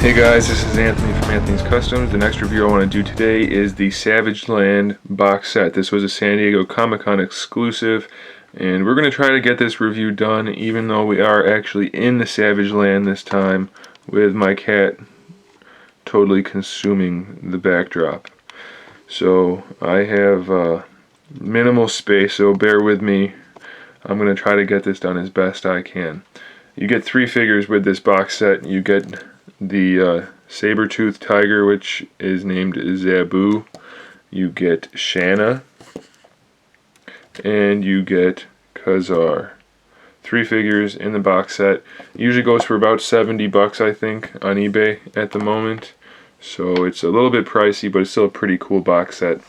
Hey guys, this is Anthony from Anthony's Customs. The next review I want to do today is the Savage Land box set. This was a San Diego Comic-Con exclusive, and we're going to try to get this review done even though we are actually in the Savage Land this time, with my cat totally consuming the backdrop. So I have minimal space, so bear with me. I'm going to try to get this done as best I can. You get 3 figures with this box set. You get the Saber-Tooth Tiger, which is named Zabu. You get Shanna, and you get Khazar. 3 figures in the box set. Usually goes for about $70, I think, on eBay at the moment. So it's a little bit pricey, but it's still a pretty cool box set.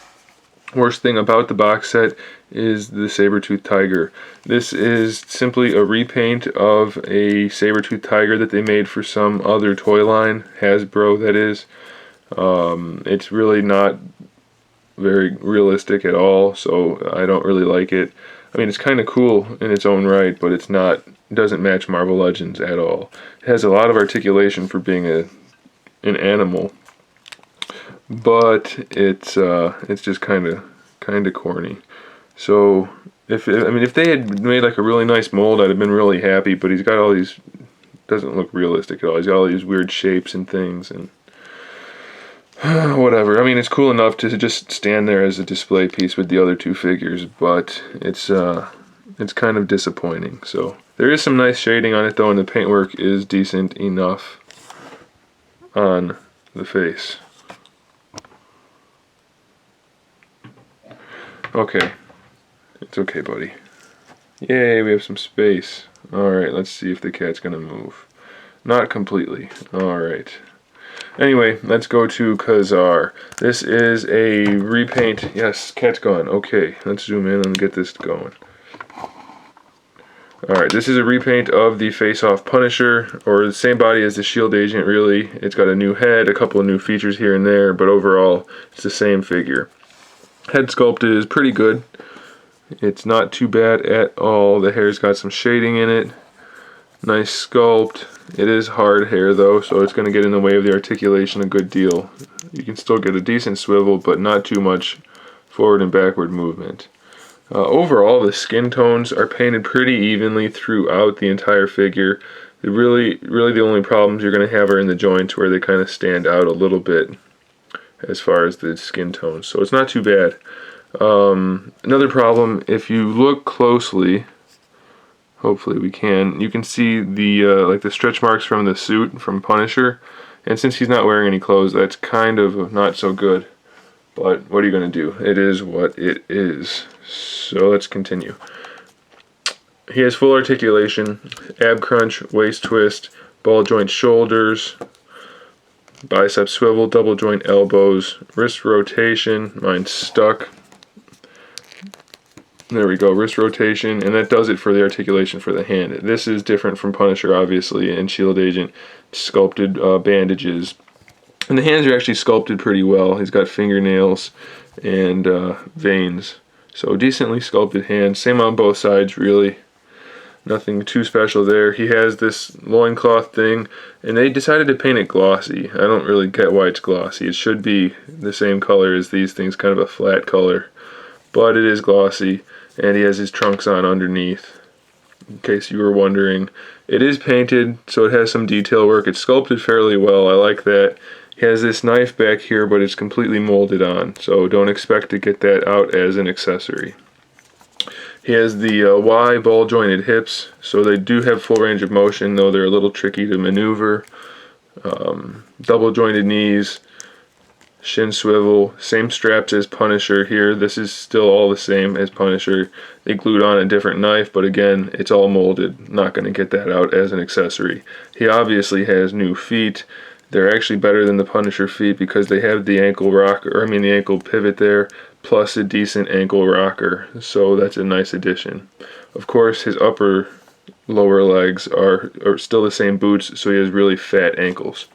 Worst thing about the box set is the Saber-Tooth Tiger. This is simply a repaint of a Saber-Tooth Tiger that they made for some other toy line, Hasbro that is. It's really not very realistic at all, so I don't really like it. I mean, it's kind of cool in its own right, but it doesn't match Marvel Legends at all. It has a lot of articulation for being an animal, but it's just kind of corny. So if they had made like a really nice mold, I'd have been really happy. But he's got all these, doesn't look realistic at all. He's got all these weird shapes and things and whatever. I mean, it's cool enough to just stand there as a display piece with the other 2 figures, but it's kind of disappointing. So there is some nice shading on it though, and the paintwork is decent enough on the face. Okay, it's okay, buddy. Yay, we have some space. Alright, let's see if the cat's gonna move. Not completely. Alright. Anyway, let's go to Khazar. This is a repaint. Yes, cat's gone. Okay, let's zoom in and get this going. Alright, this is a repaint of the face-off Punisher, or the same body as the Shield Agent, really. It's got a new head, a couple of new features here and there, but overall, it's the same figure. Head sculpt is pretty good. It's not too bad at all. The hair's got some shading in it. Nice sculpt. It is hard hair though, so it's going to get in the way of the articulation a good deal. You can still get a decent swivel, but not too much forward and backward movement. Overall, the skin tones are painted pretty evenly throughout the entire figure. Really the only problems you're going to have are in the joints, where they kind of stand out a little bit as far as the skin tones, so it's not too bad. Another problem, if you look closely, hopefully we can, you can see the like the stretch marks from the suit from Punisher, and since he's not wearing any clothes, that's kind of not so good. But what are you going to do? It is what it is. So let's continue. He has full articulation, ab crunch, waist twist, ball joint shoulders, bicep swivel, double joint elbows, wrist rotation. Mine's stuck. There we go, wrist rotation, and that does it for the articulation for the hand. This is different from Punisher, obviously, and Shield Agent. Sculpted bandages. And the hands are actually sculpted pretty well. He's got fingernails and veins. So decently sculpted hands. Same on both sides, really. Nothing too special there. He has this loincloth thing, and they decided to paint it glossy. I don't really get why it's glossy. It should be the same color as these things, kind of a flat color. But it is glossy, and he has his trunks on underneath, in case you were wondering. It is painted, so it has some detail work. It's sculpted fairly well. I like that. He has this knife back here, but it's completely molded on, so don't expect to get that out as an accessory. He has the Y ball jointed hips, so they do have full range of motion, though they're a little tricky to maneuver. Double jointed knees, shin swivel, same straps as Punisher here. This is still all the same as Punisher. They glued on a different knife, but again, it's all molded. Not going to get that out as an accessory. He obviously has new feet. They're actually better than the Punisher feet because they have the ankle rocker, the ankle pivot there, plus a decent ankle rocker, so that's a nice addition. Of course, his lower legs are still the same boots, so he has really fat ankles.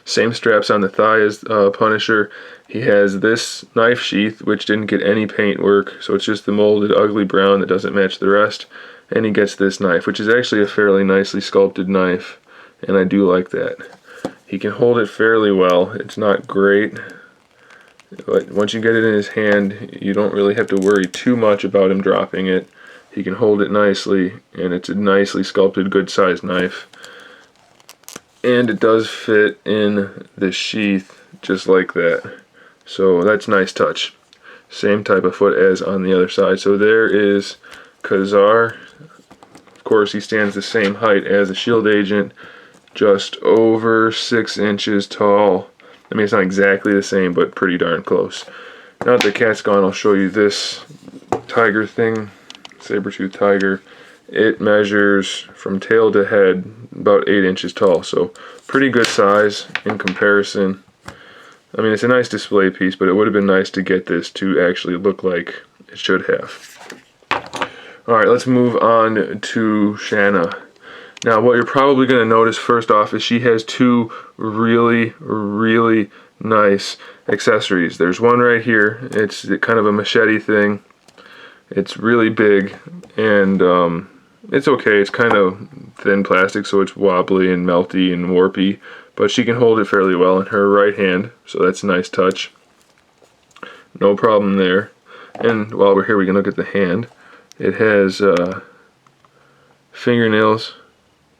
Same straps on the thigh as Punisher. He has this knife sheath, which didn't get any paint work, so it's just the molded ugly brown that doesn't match the rest. And he gets this knife, which is actually a fairly nicely sculpted knife, and I do like that. He can hold it fairly well. It's not great, but once you get it in his hand, you don't really have to worry too much about him dropping it. He can hold it nicely, and it's a nicely sculpted, good-sized knife. And it does fit in the sheath just like that. So that's a nice touch. Same type of foot as on the other side. So there is Khazar. Of course, he stands the same height as a Shield Agent, just over 6 inches tall. I mean, it's not exactly the same, but pretty darn close. Now that the cat's gone, I'll show you this tiger thing, Saber-Tooth Tiger. It measures from tail to head about 8 inches tall, so pretty good size in comparison. I mean, it's a nice display piece, but it would have been nice to get this to actually look like it should have. Alright, let's move on to Shanna. Now, what you're probably going to notice first off is she has two really, really nice accessories. There's one right here. It's kind of a machete thing. It's really big, and it's okay. It's kind of thin plastic, so it's wobbly and melty and warpy, but she can hold it fairly well in her right hand, so that's a nice touch. No problem there. And while we're here, we can look at the hand. It has fingernails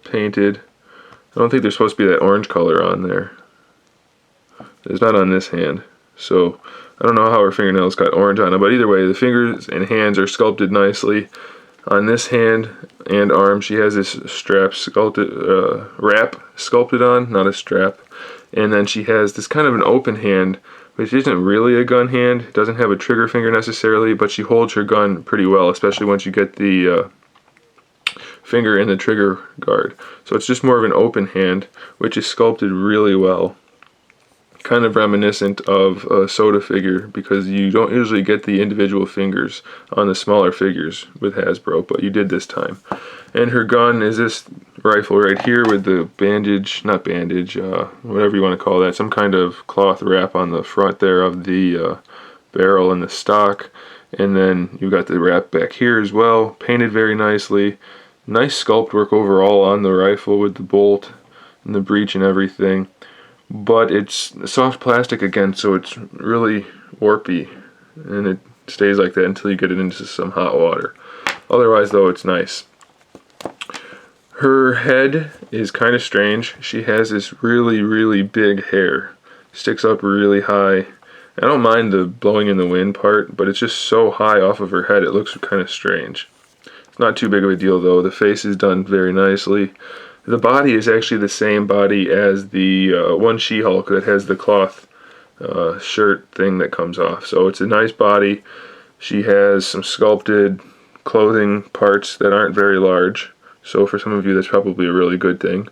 painted. I don't think there's supposed to be that orange color on there. It's not on this hand, so I don't know how her fingernails got orange on it, but either way, the fingers and hands are sculpted nicely. On this hand and arm, she has this strap sculpted, wrap sculpted on, not a strap. And then she has this kind of an open hand, which isn't really a gun hand. It doesn't have a trigger finger necessarily, but she holds her gun pretty well, especially once you get the finger in the trigger guard. So it's just more of an open hand, which is sculpted really well. Kind of reminiscent of a soda figure, because you don't usually get the individual fingers on the smaller figures with Hasbro, but you did this time. And her gun is this rifle right here with the whatever you want to call that, some kind of cloth wrap on the front there of the barrel and the stock. And then you've got the wrap back here as well, painted very nicely. Nice sculpt work overall on the rifle with the bolt and the breech and everything. But it's soft plastic again, so it's really warpy, and it stays like that until you get it into some hot water. Otherwise, though, it's nice. Her head is kind of strange. She has this really, really big hair. Sticks up really high. I don't mind the blowing in the wind part, but it's just so high off of her head, it looks kind of strange. It's not too big of a deal, though. The face is done very nicely. The body is actually the same body as the one She-Hulk that has the cloth shirt thing that comes off. So it's a nice body. She has some sculpted clothing parts that aren't very large. So for some of you, that's probably a really good thing.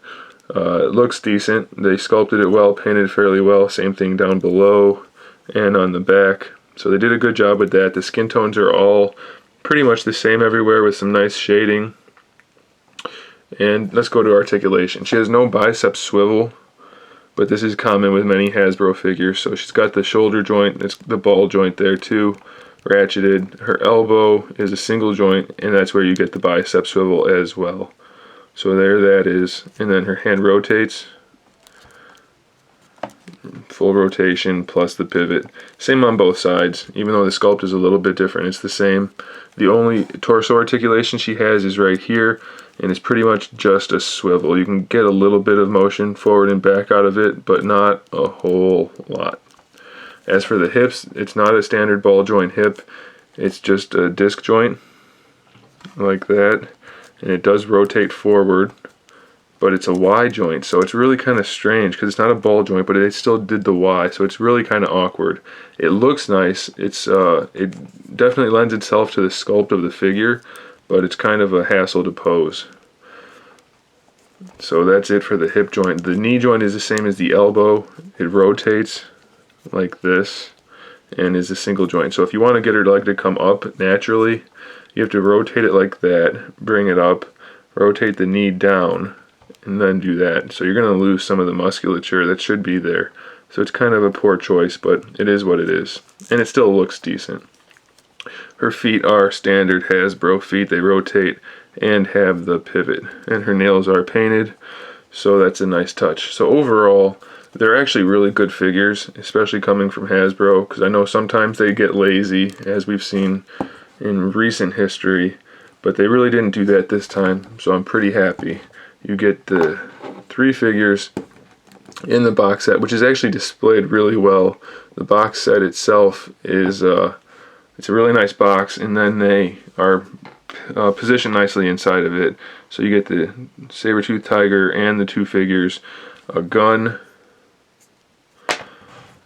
It looks decent. They sculpted it well, painted fairly well. Same thing down below and on the back. So they did a good job with that. The skin tones are all pretty much the same everywhere with some nice shading. And let's go to articulation. She has no bicep swivel, but this is common with many Hasbro figures. So she's got the shoulder joint, it's the ball joint there too, ratcheted. Her elbow is a single joint, and that's where you get the bicep swivel as well. So there that is. And then her hand rotates. Full rotation plus the pivot. Same on both sides, even though the sculpt is a little bit different, it's the same. The only torso articulation she has is right here, and it's pretty much just a swivel. You can get a little bit of motion forward and back out of it, but not a whole lot. As for the hips, it's not a standard ball joint hip. It's just a disc joint, like that. And it does rotate forward, but it's a Y joint, so it's really kind of strange, because it's not a ball joint, but it still did the Y, so it's really kind of awkward. It looks nice. It definitely lends itself to the sculpt of the figure, but it's kind of a hassle to pose. So that's it for the hip joint. The knee joint is the same as the elbow. It rotates like this and is a single joint. So if you want to get her leg to come up naturally, you have to rotate it like that, bring it up, rotate the knee down, and then do that. So you're going to lose some of the musculature that should be there. So it's kind of a poor choice, but it is what it is. And it still looks decent. Her feet are standard Hasbro feet. They rotate and have the pivot. And her nails are painted. So that's a nice touch. So overall, they're actually really good figures, especially coming from Hasbro, because I know sometimes they get lazy, as we've seen in recent history, but they really didn't do that this time, so I'm pretty happy. You get the 3 figures in the box set, which is actually displayed really well. The box set itself is it's a really nice box, and then they are positioned nicely inside of it. So you get the Saber-Tooth Tiger and the 2 figures, a gun,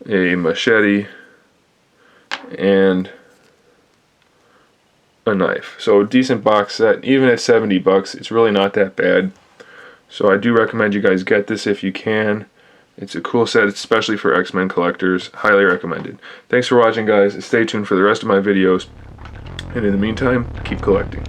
a machete, and a knife. So decent box set. Even at 70 bucks, it's really not that bad. So I do recommend you guys get this if you can. It's a cool set, especially for X-Men collectors. Highly recommended. Thanks for watching, guys. Stay tuned for the rest of my videos. And in the meantime, keep collecting.